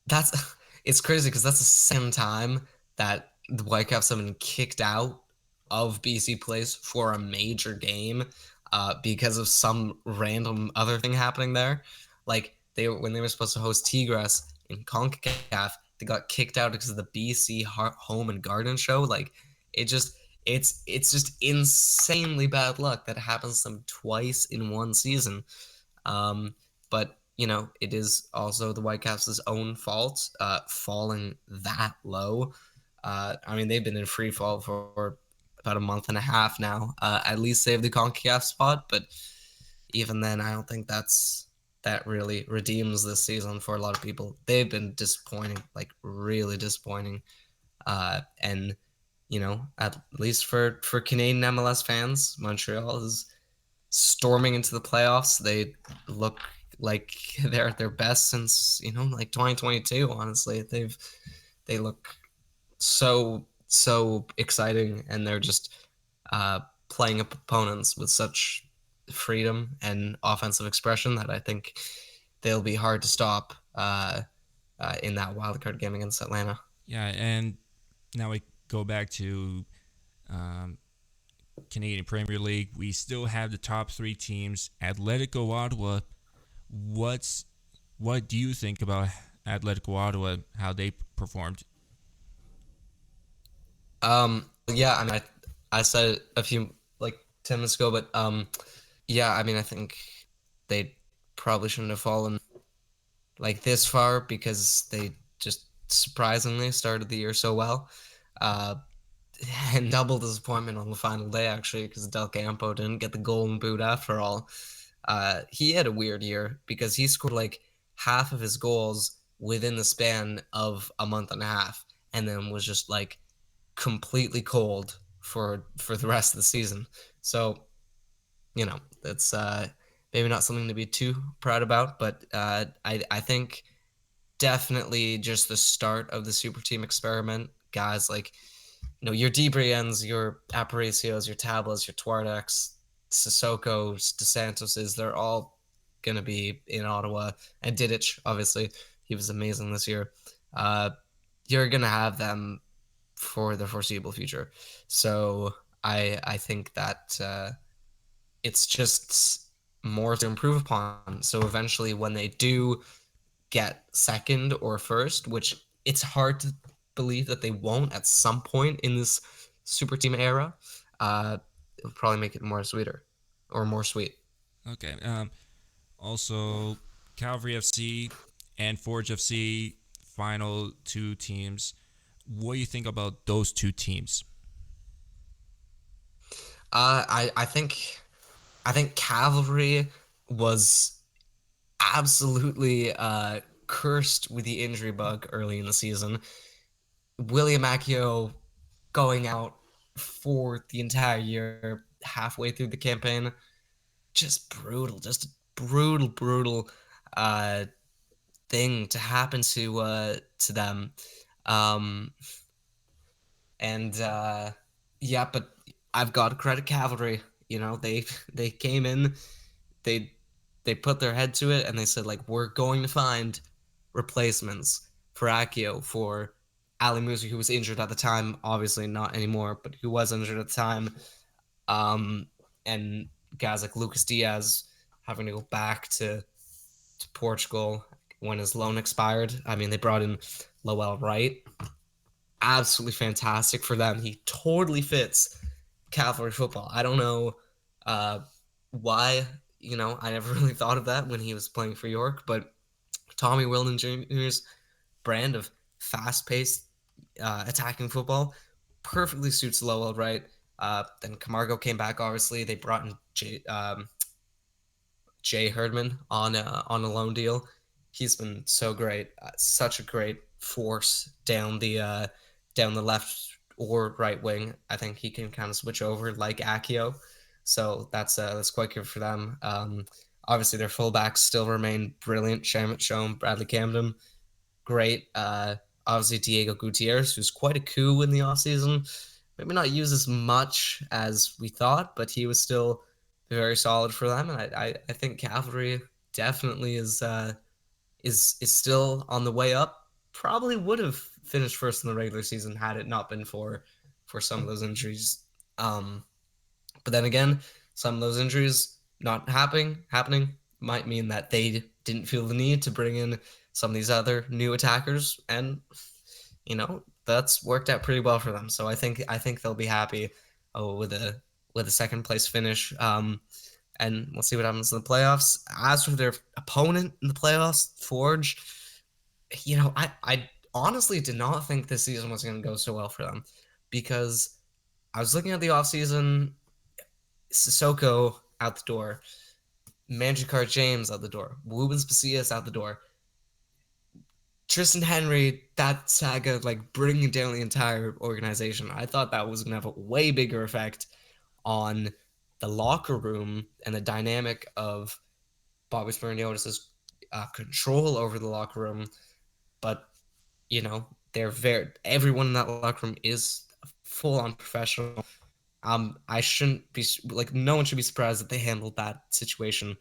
that's it's crazy because that's the same time that the Whitecaps have been kicked out of BC Place for a major game, because of some random other thing happening there. Like when they were supposed to host Tigres in Concacaf, they got kicked out because of the BC Home and Garden Show. Like it just it's just insanely bad luck that happens to them twice in one season. Um, but it is also the Whitecaps' own fault, falling that low. I mean, they've been in free fall for about a month and a half now. At least save the CONCACAF spot, but even then, I don't think that really redeems this season for a lot of people. They've been disappointing, like really disappointing. And at least for Canadian MLS fans, Montreal is storming into the playoffs. They look like they're at their best since like 2022. Honestly, they look so exciting, and they're just playing up opponents with such freedom and offensive expression that I think they'll be hard to stop in that wildcard game against Atlanta. Yeah, and now we go back to um, Canadian Premier League. We still have the top three teams. Atletico Ottawa. What's what do you think about Atletico Ottawa? How they performed? Yeah, I mean, I said it a few like 10 minutes ago, but yeah, I mean, I think they probably shouldn't have fallen like this far because they just surprisingly started the year so well. Uh, and double disappointment on the final day actually because Del Campo didn't get the golden boot after all. He had a weird year because he scored like half of his goals within the span of a month and a half, and then was just like completely cold for the rest of the season. So that's maybe not something to be too proud about, but I think definitely just the start of the super team experiment. Guys like your Debriens, your Aparicios, your Tablas, your Twardex, Sissoko's, DeSantos's, they're all gonna be in Ottawa. And Didic, obviously, he was amazing this year. Uh, you're gonna have them for the foreseeable future. So I think that it's just more to improve upon. So eventually, when they do get second or first, which it's hard to believe that they won't at some point in this super team era, it'll probably make it more sweeter or more sweet. Okay. Also, Calvary FC and Forge FC, final two teams. What do you think about those two teams? I think Cavalry was absolutely cursed with the injury bug early in the season. William Accio going out for the entire year, halfway through the campaign, just brutal uh, thing to happen to them. Um, and yeah, but I've got to credit Cavalry. They came in, they they put their head to it, and they said like we're going to find replacements for Akio, for Ali Musi, who was injured at the time, obviously not anymore, but who was injured at the time. Um, and guys like Lucas Diaz having to go back to Portugal when his loan expired. I mean, they brought in Lowell Wright, absolutely fantastic for them. He totally fits Cavalry football. I don't know uh, why. I never really thought of that when he was playing for York, but Tommy Wilden Jr.'s brand of fast-paced attacking football. Perfectly suits Lowell, right? Then Camargo came back. Obviously, they brought in Jay Herdman on a loan deal. He's been so great, such a great force down the left or right wing. I think he can kind of switch over like Akio, so that's quite good for them. Obviously, their fullbacks still remain brilliant. Shamit Shome, Bradley Camden, great. Obviously, Diego Gutierrez, who's quite a coup in the offseason. Maybe not used as much as we thought, but he was still very solid for them. And I think Cavalry definitely is still on the way up. Probably would have finished first in the regular season had it not been for some of those injuries. Um, but then again, some of those injuries not happening might mean that they didn't feel the need to bring in some of these other new attackers, and that's worked out pretty well for them. So I think they'll be happy with a second place finish. And we'll see what happens in the playoffs. As for their opponent in the playoffs, Forge, I honestly did not think this season was going to go so well for them because I was looking at the offseason. Sissoko out the door, Manjikar James out the door, Wubens Pasillas out the door, Tristan Henry, that saga, like bringing down the entire organization. I thought that was going to have a way bigger effect on the locker room and the dynamic of Bobby Spuriotis's control over the locker room. But, everyone in that locker room is full on professional. I shouldn't be like, no one should be surprised that they handled that situation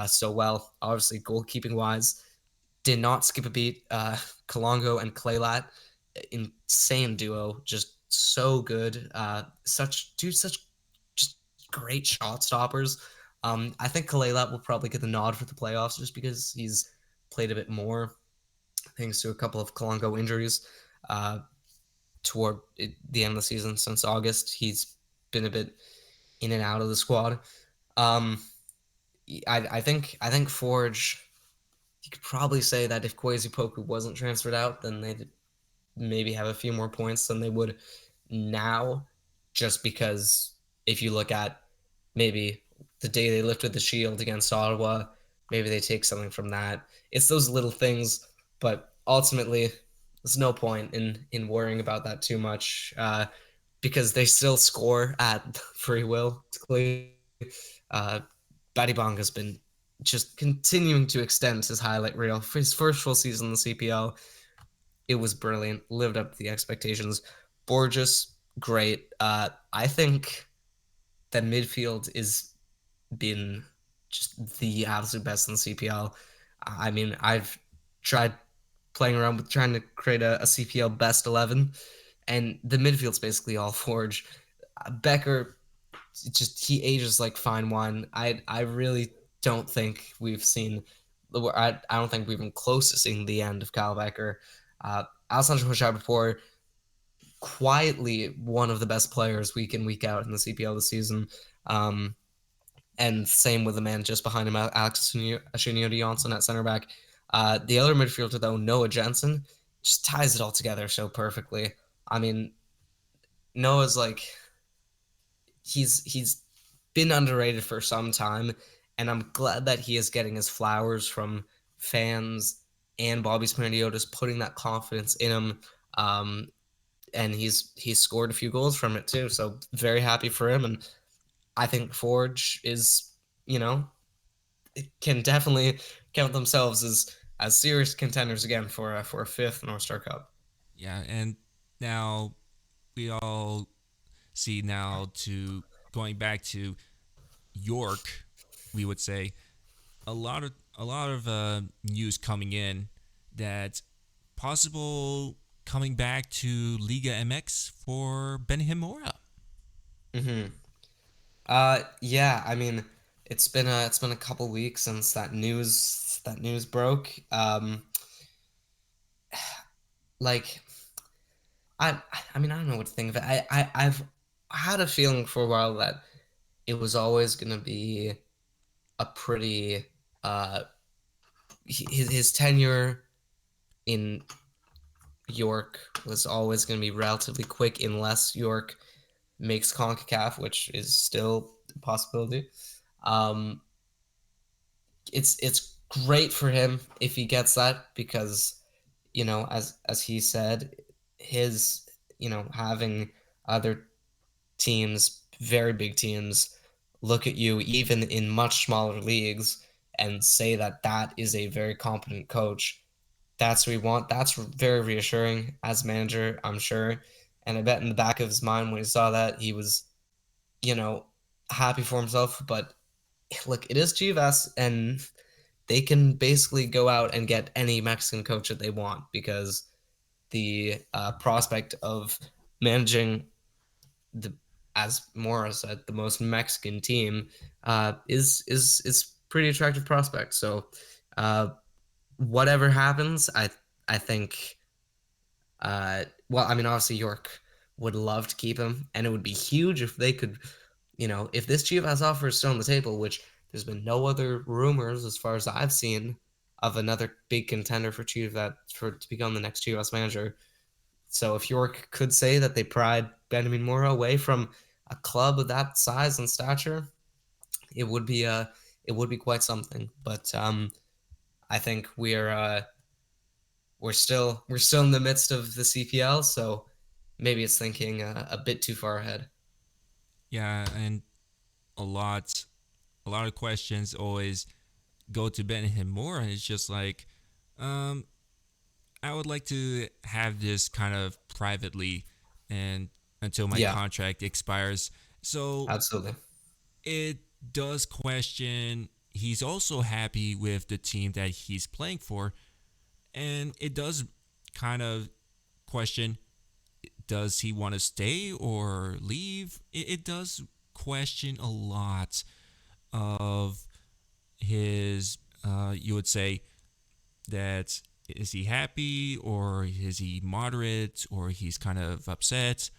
so well. Obviously, goalkeeping wise, did not skip a beat. Kalongo and Claylat, insane duo, just so good. Such just great shot stoppers. I think Claylat will probably get the nod for the playoffs just because he's played a bit more, thanks to a couple of Kalongo injuries. Toward the end of the season since August, he's been a bit in and out of the squad. Um, I think Forge. You could probably say that if Kwesi Poku wasn't transferred out, then they'd maybe have a few more points than they would now, just because if you look at maybe the day they lifted the shield against Ottawa, maybe they take something from that. It's those little things, but ultimately, there's no point in worrying about that too much because they still score at free will. Uh, Badibang has been just continuing to extend his highlight reel. For his first full season in the CPL, it was brilliant, lived up to the expectations. Borges, great. I think that midfield is been just the absolute best in the CPL. I mean, I've tried playing around with trying to create a CPL best 11, and the midfield's basically all Forge. Becker, just he ages like fine wine. I really don't think we've seen. I don't think we've been close to seeing the end of Kyle Becker. Alessandro Hoshab quietly one of the best players week in week out in the CPL this season. Um, and same with the man just behind him, Alex Ashinio Johnson at center back. The other midfielder though, Noah Jensen, just ties it all together so perfectly. I mean, Noah's like he's been underrated for some time, and I'm glad that he is getting his flowers from fans and Bobby Spiniotis putting that confidence in him. And he's scored a few goals from it too, so very happy for him. And I think Forge is, can definitely count themselves as serious contenders again for a fifth North Star Cup. Yeah, and now we all see now to going back to York, we would say a lot of news coming in that possible coming back to Liga MX for Benjamin Mora. Mm-hmm. Yeah, I mean, it's been a couple weeks since that news broke. Like I I mean, I don't know what to think of it. I've had a feeling for a while that it was always gonna be a pretty his tenure in York was always going to be relatively quick unless York makes CONCACAF, which is still a possibility. Um, it's great for him if he gets that because as he said, his having other teams, very big teams, look at you even in much smaller leagues and say that that is a very competent coach. That's what we want. That's very reassuring as manager, I'm sure. And I bet in the back of his mind when he saw that, he was, you know, happy for himself. But look, it is Chivas, and they can basically go out and get any Mexican coach that they want because the prospect of managing the, as Mora said, the most Mexican team is pretty attractive prospect. So whatever happens, I think well, I mean, obviously York would love to keep him, and it would be huge if they could, if this Chivas offer is still on the table, which there's been no other rumors as far as I've seen of another big contender for Chivas for to become the next Chivas manager. So if York could say that they pried Benjamin Mora away from a club of that size and stature, it would be quite something. But I think we're still in the midst of the CPL, so maybe it's thinking a bit too far ahead. Yeah, and a lot, a lot of questions always go to Benjamin Mora, and it's just like, um, I would like to have this kind of privately, and until my Yeah, contract expires. So absolutely. it does question. He's also happy with the team that he's playing for, and it does kind of question, does he want to stay or leave? It does question a lot of his, you would say, that is he happy or is he moderate or he's kind of upset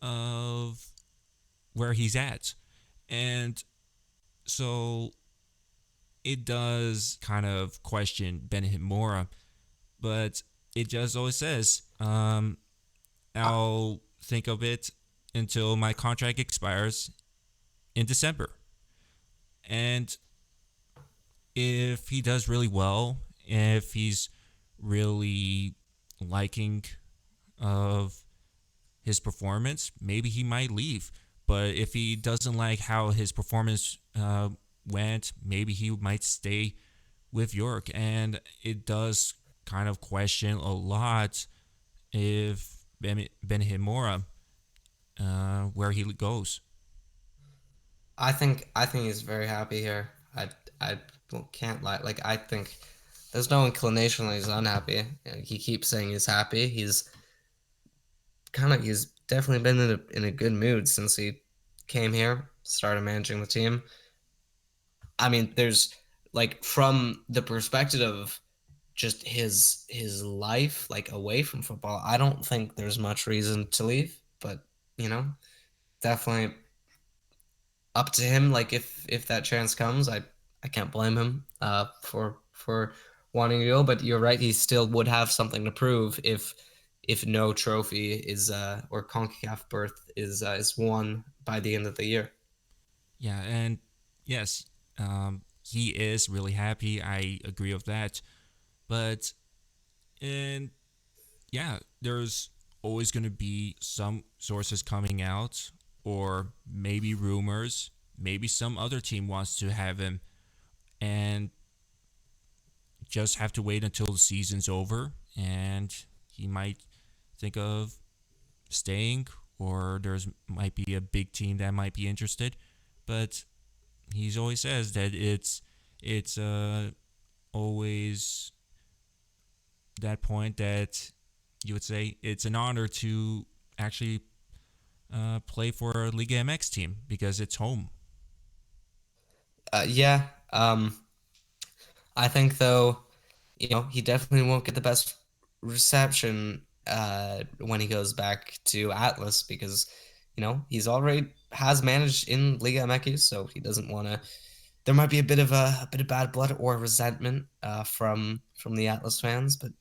of where he's at. And so it does kind of question Benjamin Mora, but it just always says, I, I'll think of it until my contract expires in December. And if he does really well, if he's really liking of his performance, maybe he might leave. But if he doesn't like how his performance went, maybe he might stay with York. And it does kind of question a lot if Ben Himura, where he goes. I think he's very happy here. I can't lie. Like I think there's no inclination that he's unhappy. He keeps saying he's happy. He's definitely been in a good mood since he came here, started managing the team. I mean, there's like from the perspective of just his life like away from football, I don't think there's much reason to leave, but you know, definitely up to him. Like if that chance comes, I can't blame him for wanting to go, but you're right, he still would have something to prove if no trophy is or CONCACAF berth is won by the end of the year. Yeah, and yes, he is really happy. I agree with that. But and yeah, there's always going to be some sources coming out, or maybe rumors. Maybe some other team wants to have him, and just have to wait until the season's over, and he might think of staying, or there's might be a big team that might be interested. But he's always says that it's always that point that you would say it's an honor to actually play for a Liga MX team because it's home. Yeah, I think though, he definitely won't get the best reception when he goes back to Atlas because, he's already has managed in Liga MX, so he doesn't want to. There might be a bit of bad blood or resentment from the Atlas fans, but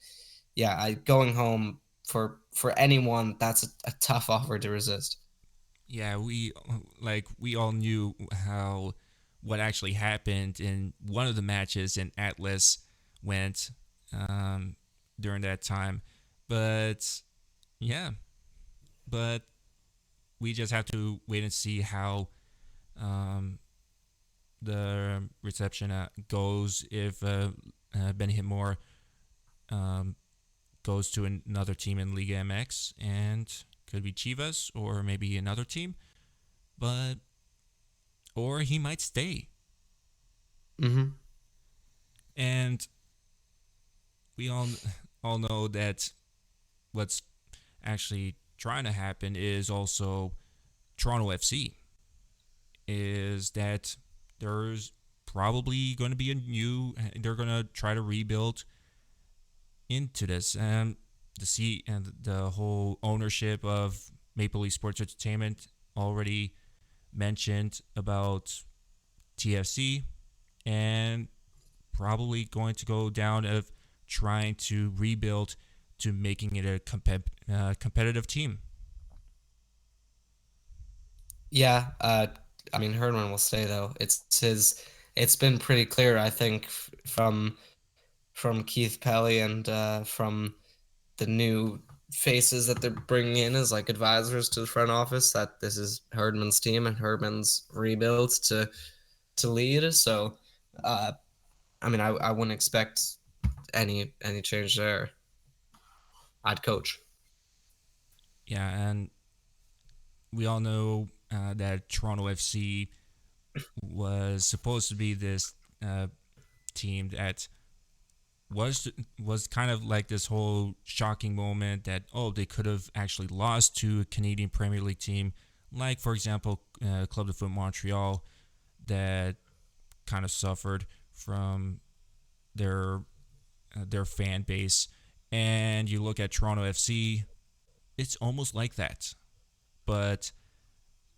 yeah, going home. for anyone, that's a tough offer to resist. Yeah, we all knew how what actually happened in one of the matches in Atlas went um, during that time, but yeah, but we just have to wait and see how um, the reception goes if Benjamin Mora um, goes to another team in Liga MX, and could be Chivas or maybe another team, but or he might stay. Hmm. And we all know that what's actually trying to happen is also Toronto FC is that there's probably going to be a new they're going to try to rebuild into this the seat and the whole ownership of Maple Leaf Sports Entertainment already mentioned about TFC and probably going to go down of trying to rebuild to making it a competitive team. Yeah, I mean Herdman will stay though. It's his. It's been pretty clear, I think, from Keith Pelly and from the new faces that they're bringing in as like advisors to the front office that this is Herdman's team and Herdman's rebuild to lead. So, uh, I mean, I wouldn't expect any change there. I'd coach. Yeah, and we all know that Toronto FC was supposed to be this uh, team that was kind of like this whole shocking moment that they could have actually lost to a Canadian Premier League team, like for example Club de Foot Montreal, that kind of suffered from their their fan base. And you look at Toronto FC, it's almost like that, but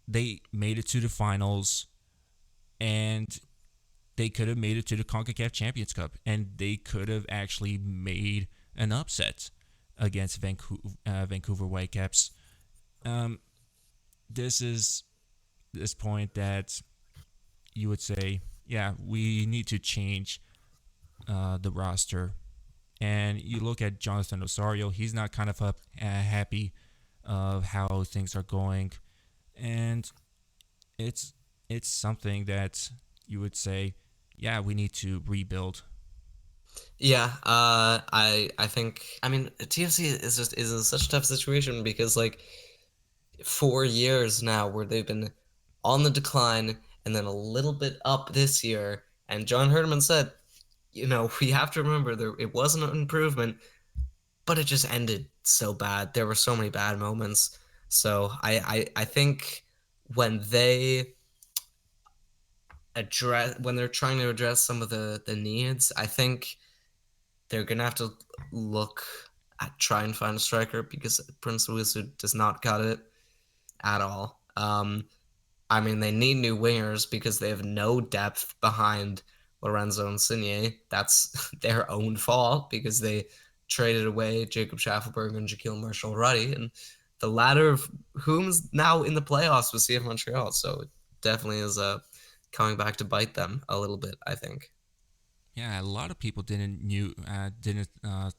they made it to the finals, and they could have made it to the CONCACAF Champions Cup, and they could have actually made an upset against Vancouver Whitecaps. Um, this is this point that you would say, yeah, we need to change the roster. And you look at Jonathan Osorio; he's not kind of happy of how things are going, and it's it's something that you would say, yeah, we need to rebuild. Yeah, I think I mean TFC is in such a tough situation because like 4 years now where they've been on the decline and then a little bit up this year. And John Herdman said, we have to remember there it wasn't an improvement, but it just ended so bad. There were so many bad moments. So I think when they when they're trying to address some of the needs, I think they're gonna have to look at try and find a striker because Prince Wizard does not cut it at all. I mean, they need new wingers because they have no depth behind Lorenzo Insigne. That's their own fault because they traded away Jacob Schaffelberg and Jaquil Marshall-Ruddy, and the latter of whom's now in the playoffs with CF Montreal. So it definitely is coming back to bite them a little bit, I think. Yeah, a lot of people didn't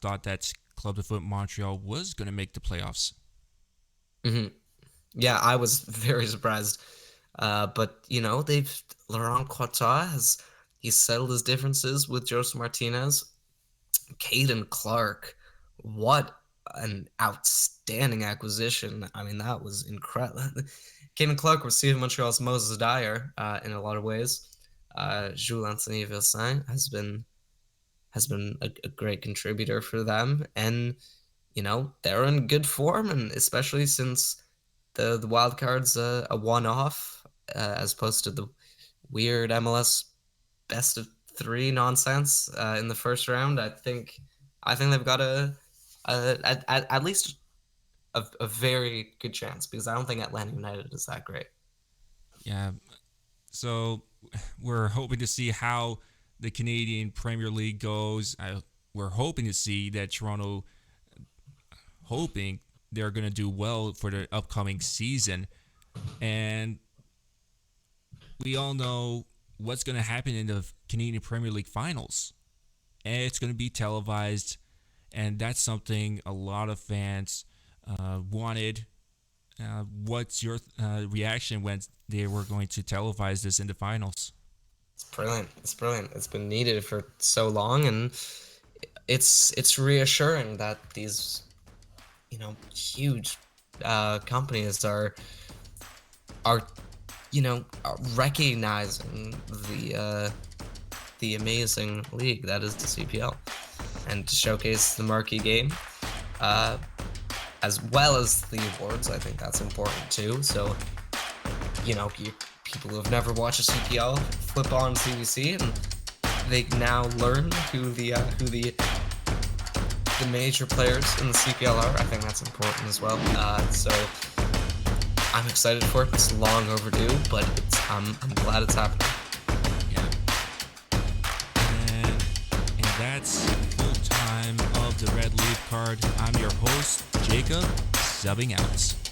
thought that Club de Foot Montreal was going to make the playoffs. Hmm. Yeah, I was very surprised. But they've Laurent Courtois has he's settled his differences with Joseph Martinez. Caden Clark, what an outstanding acquisition. I mean, that was incredible. Caden Clark received Montreal's Moses Dyer in a lot of ways. Jules Anthony Vilsain has been a great contributor for them, and they're in good form, and especially since the wild card's a one-off as opposed to the weird MLS best of three nonsense in the first round. I think they've got at least a very good chance because I don't think Atlanta United is that great. Yeah, so we're hoping to see how the Canadian Premier League goes. We're hoping to see that Toronto hoping they're going to do well for the upcoming season. And we all know what's going to happen in the Canadian Premier League finals. And it's going to be televised, and that's something a lot of fans wanted. What's your reaction when they were going to televise this in the finals? It's brilliant. It's brilliant. It's been needed for so long, and it's reassuring that these huge companies are are recognizing the amazing league that is the CPL, and to showcase the marquee game, as well as the awards. I think that's important too. So, people who have never watched a CPL flip on CBC, and they now learn who the major players in the CPL are. I think that's important as well. So I'm excited for it. It's long overdue, but I'm glad it's happening. Yeah. And that's full time of the Red Leaf Card. I'm your host, Jacob, subbing out.